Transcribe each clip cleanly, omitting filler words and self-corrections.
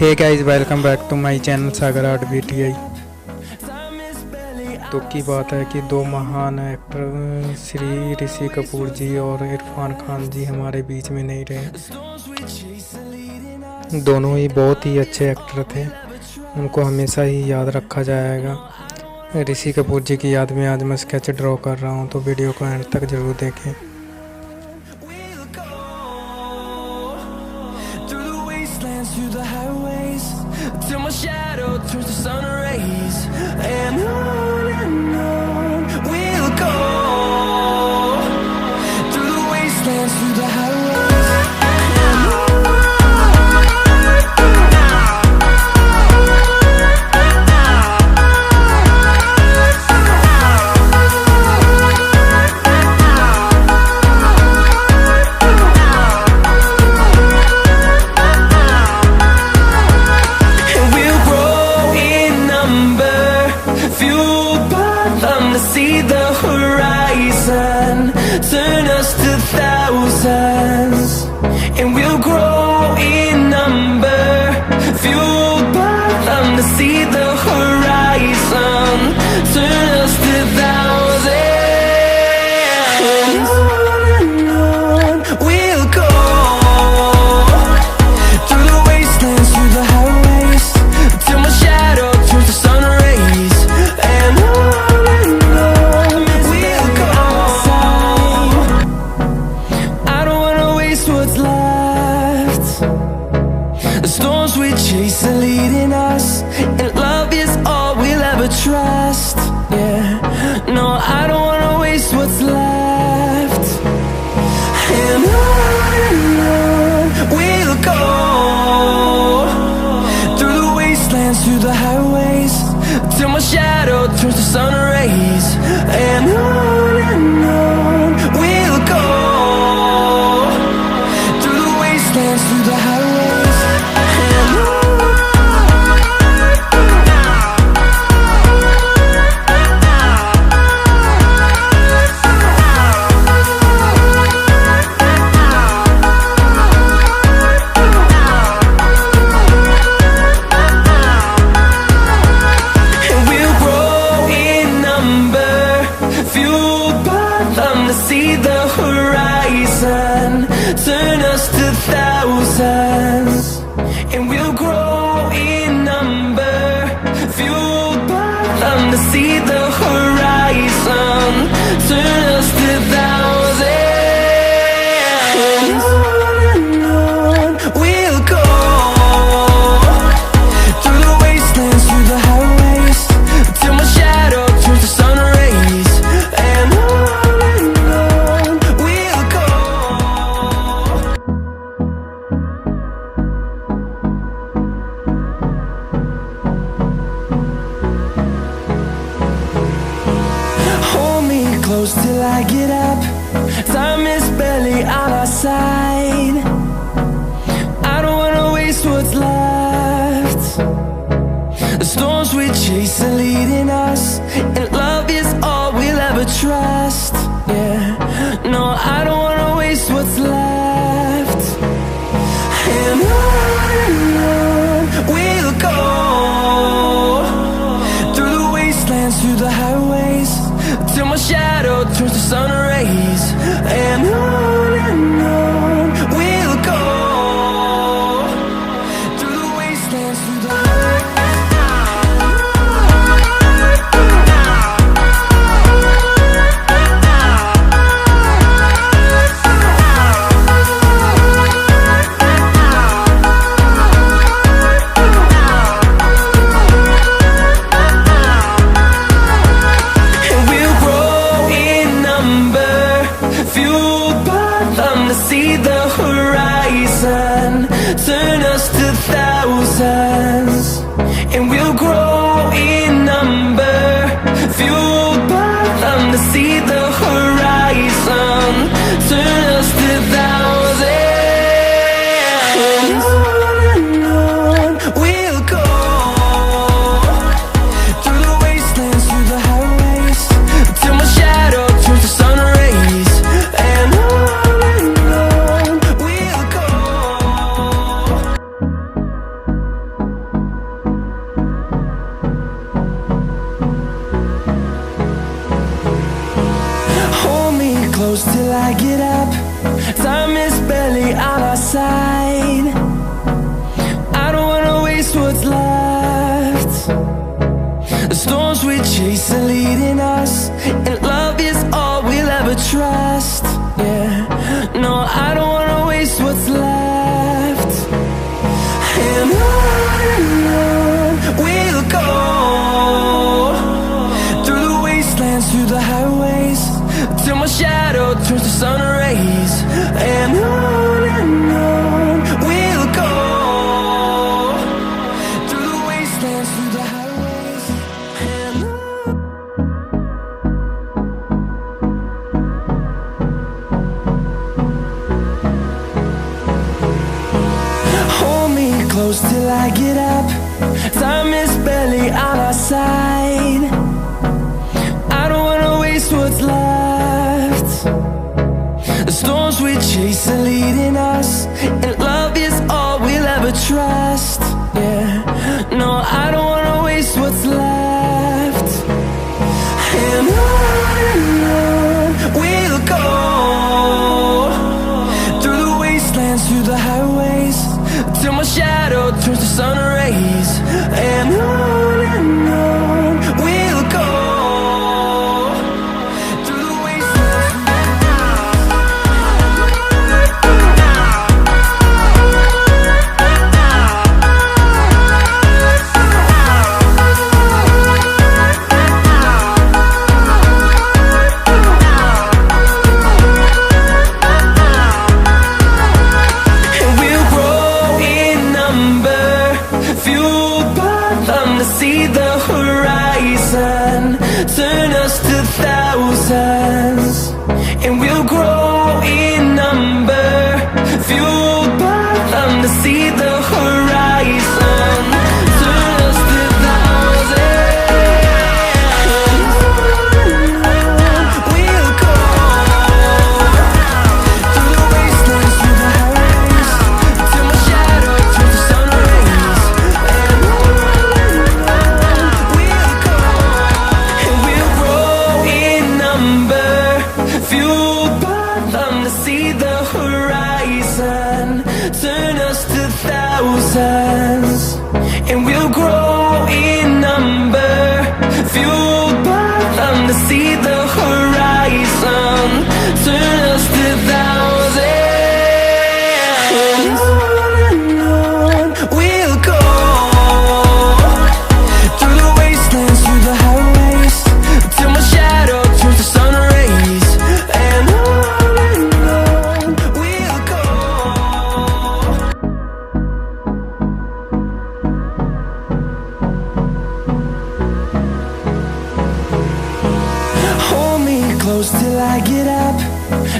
Hey guys, welcome back to my channel Sagar art BTI. तो की बात है कि दो महान एक्टर श्री ऋषि कपूर जी और इरफान खान जी हमारे बीच में नहीं रहे। दोनों ही बहुत ही अच्छे एक्टर थे, उनको हमेशा ही याद रखा जाएगा। ऋषि कपूर जी की याद में आज मैं स्केच ड्रॉ कर रहा हूँ, तो वीडियो को एंड तक ज़रूर देखें। Through the highways till my shadow turns to sun rays, and on we'll go through the wastelands, through the highways, and see the horizon, turn us to thousands, and we'll grow in number, fueled by them to see the horizon, turn us to thousands, and on we'll go through the wastelands, through the highways, till my shadow turns to sun rays, and chase are leading us, and love is all we'll ever trust. Yeah, no, I don't wanna waste what's left. And on we'll go through the wastelands, through the highways, till my shadow turns to sun rays. And on we'll go through the wastelands, through the highways, and on. See the horizon, turn us to thousands, and we'll grow in number, fueled by them to see the horizon, turn us to thousands, and on we'll go through the wastelands, through the highways, till my shadow turns to sun rays, and on. Close till I get up, time is barely on our side. I don't wanna waste what's left. The storms we chase are leading us, and love is all we'll ever trust. Yeah, no, I don't wanna waste what's left. And on we'll go through the wastelands, through the highways, till my shadow turns to sun rays, and on we'll go through the wastelands, through the fueled by I get up. Time is barely on our side. I don't wanna waste what's left. The storms we chase are leading us, and love is all we'll ever trust. Yeah, no, I don't wanna waste what's left. And on we'll go, through the wastelands, through the highways, till my shadow turns to sun rays. And on we'll go, through the wastelands, through the highways, and hold me close till I get up. Time is barely on our side. I don't wanna waste what's left. The storms we chase are leading us, and love is all we'll ever trust. Yeah, no, I don't wanna waste what's left. And on we'll go, through the wastelands, through the highways, till my shadow turns to sun rays. And on we'll go, through the wastelands. And we'll grow in number, fueled by them to see the horizon, turn us to thousands. And we'll grow in number, fueled by them to see the horizon, turn us to thousands. We'll go, through the wastelands, through the highways, till my shadow turns to sun rays. And we'll go, and we'll grow in number, fueled by them to see the horizon, turn us to thousands. And we'll grow in number, fueled by them to see the horizon, turn us to thousands. And on we'll go, through the wastelands, through the highways, till my shadow turns to sun rays. And on we'll go. Hold me close till I get up.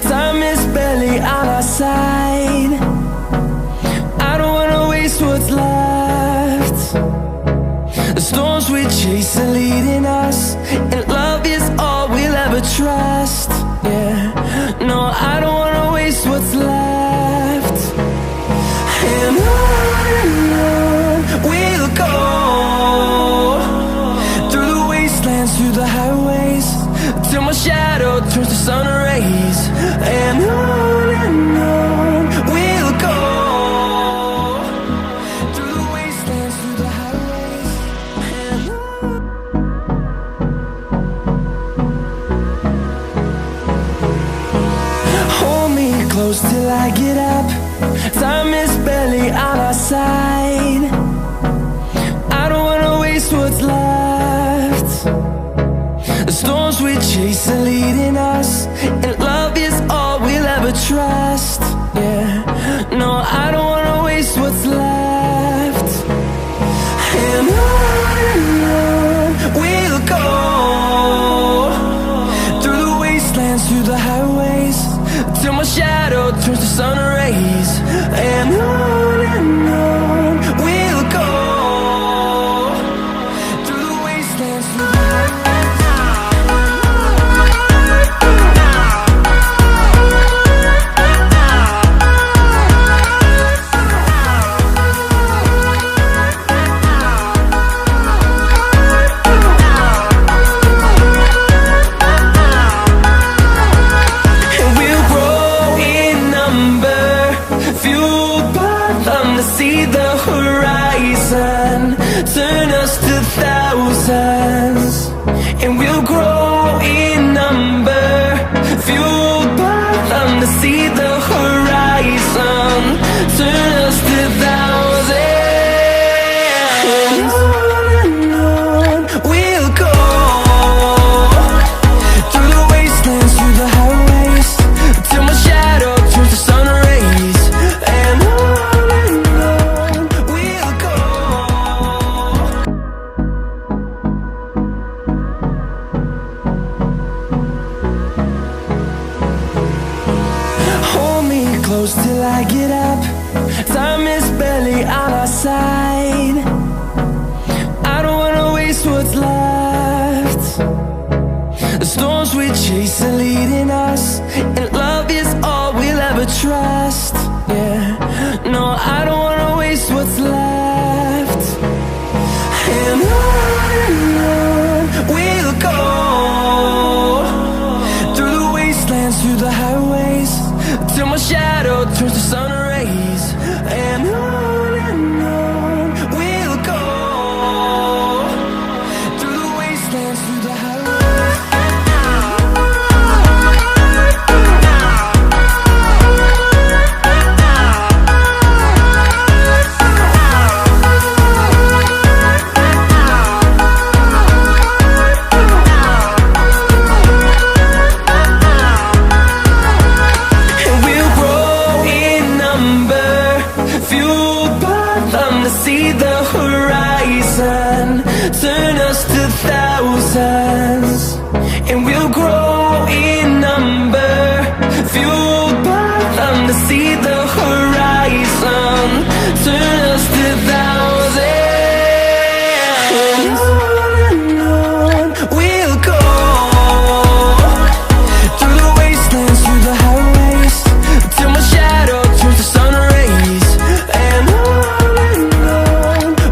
Time is barely on our side. I don't wanna waste what's left. The storms we chase are leading us, and love is all we'll ever trust. Yeah, no, I don't wanna waste what's left. And on we'll go, through the wastelands, through the highways, till my shadow turns to sun rays. And on we'll go, through the wastelands, through the highways, and hold me close till I get up. Time is barely on our side. I don't wanna waste what's left. The storms we chase are leading us, and love is all we'll ever trust. Yeah, no, I don't wanna waste what's left. And on we'll go, through the wastelands, through the highways, till my shadow turns to sun rays. And on we'll go, through the wastelands, through the highways. close till I get up. Time is barely on our side. I don't wanna waste what's left. The storms we chase are leading us, and love is all we'll ever trust. Yeah, no, I don't wanna waste what's left. And on we'll go, through the wastelands, through the highways, till my shadow turns to sun rays. And on we'll go, through the wastelands, through the highways. And we'll grow in number, fueled by them to see the horizon, turn us to thousands. And we'll grow in number, fueled by them to see the horizon, turn us to thousands. And on we'll go, through the wastelands, through the highways, till my shadow turns to sun rays. And on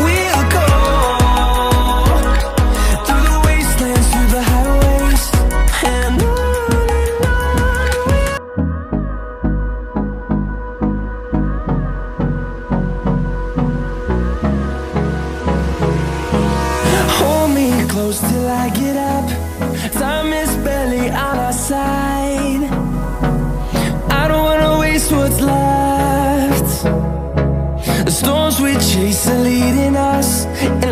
we'll go, through the wastelands, through the highways. And on. Hold me close till I get up. Time is barely on our side. I don't wanna waste what's left. The storms we chase are leading us, and